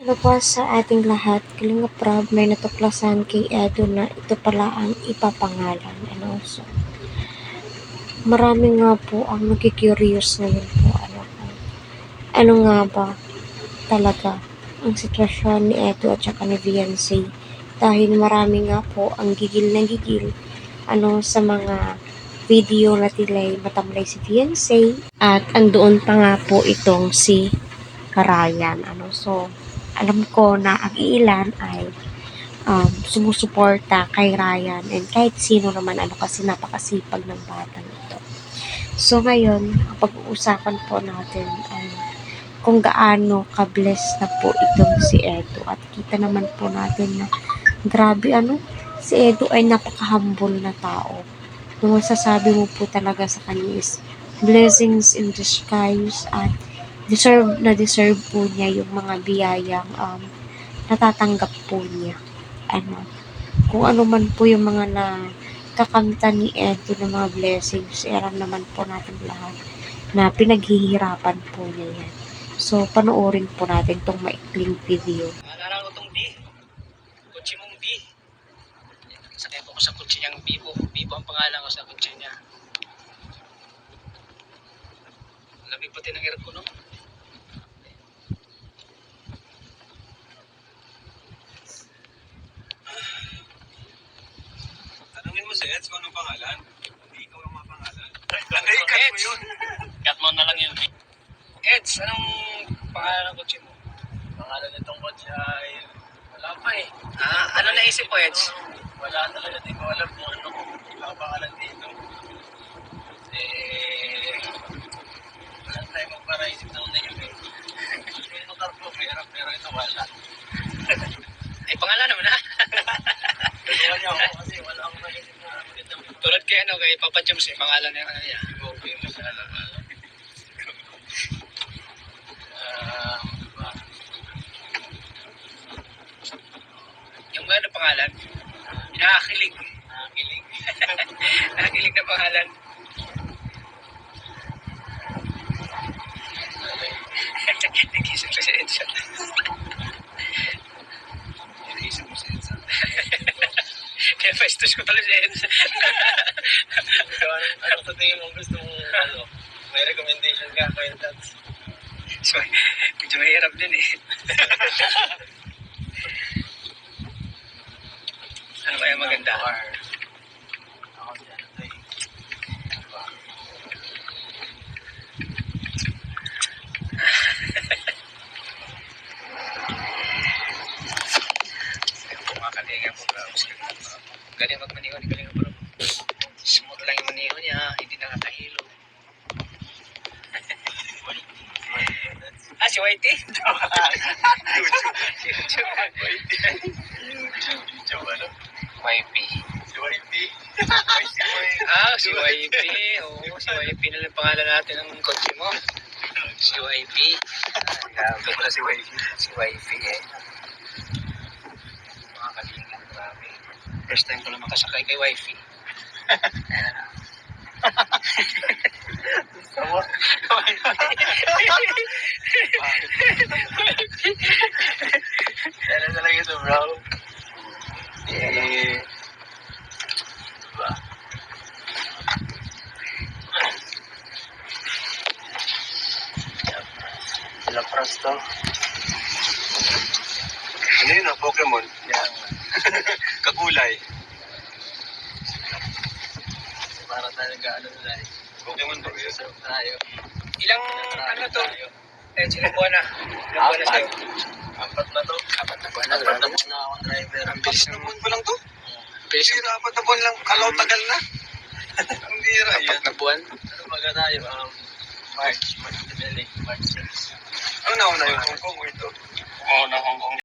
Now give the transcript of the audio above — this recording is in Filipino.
Lupas sa ating lahat, Kalinga Prab, may natuklasan kay Edo na ito pala ang ipapangalan. So, marami nga po ang nagki-curious ngayon po. Ano nga ba talaga ang sitwasyon ni Edo at saka ni Viancy? Dahil marami nga po ang gigil na gigil sa mga video na tilay matamlay si Viancy at andoon pa nga po itong si Ryan. So, alam ko na ang ilan ay sumusuporta kay Ryan and kahit sino naman kasi napakasipag ng batang ito. So ngayon, ang pag-uusapan po natin ay kung gaano ka-bless na po itong si Edo at kita naman po natin na grabe si Edo ay napaka-humble na tao. Yung masasabi mo po talaga sa kanya is blessings in disguise at deserve po niya yung mga biyayang natatanggap po niya. Kung ano man po yung mga nakakamtan ni Edo ng mga blessings, alam naman po natin lahat na pinaghihirapan po niya yan. So, panoorin po natin tong maikling video. Naalala ko tong B. Kutsi mong B. Sakay ko sa kutsi niyang Bibo. Bibo ang pangalan ko sa kutsi niya. Lamig pati ng air ko, no? Tanungin mo si Eds kung anong pangalan. Hindi ikaw ang mga pangalan. Ed mo yun. Cut mo na lang yun. Eds, anong pangalan ng kutsi mo? Pangalan nitong kutsi ay... Wala pa eh. Ano naisip mo, Eds? Wala talaga, di ko alam kung ano ang pangalan dito. Wala tayo magparaisip na una yun eh. May motor ko, pero ito wala. Ay, pangalan naman ha? Tulungan niyo ako kasi wala akong maisip na magandang. Tulad kay kay Papa James eh, pangalan niya niya. Okay, masyala. Yung ano pangalan? Nakakilig. Nakakilig. Nakakilig na pangalan. Nag-isip ko si Edsa. Nag-isip ko si Edsa. Kaya festus ko pala si Edsa. Ano sa tingin mo gusto mong may recommendation ka, acquaintance? So, medyo mahirap din eh. Ano kaya maganda? Ako dyan, ay... Kumakalinga po ba? Galing magmaniho ni Galinga bro. Smooth lang yung maniho niya, hindi nakakahilo. Si Whitey? YP. Si Whitey. Si YP. Oo, si YP na lang pangalan natin ng kotse mo. Si YP. Grabe pala si YP. Si YP eh. Mga kalingan, grabe. First time ko na makasakay kay YP. Sama. Ano talaga ito, bro? Diba? Lapras to. Ano yun Pokemon? Yan. Kakulay. Para tayo nag-ano na tayo. Pokemon ba yun? Tayo. Ilang to? Ilang buwan na? Ilang buwan na sa'yo? Apat na to. Apat na buwan na. Apat na buwan na akong driver. Ang bilis Apat na buwan pa lang to? bilis Sira, apat na buwan lang. Kalaw tagal na. Ang bira yan. Apat na buwan? Ano baga tayo? March 6. Ano nauna yung Hong Kong o ito? Oo, na Hong Kong.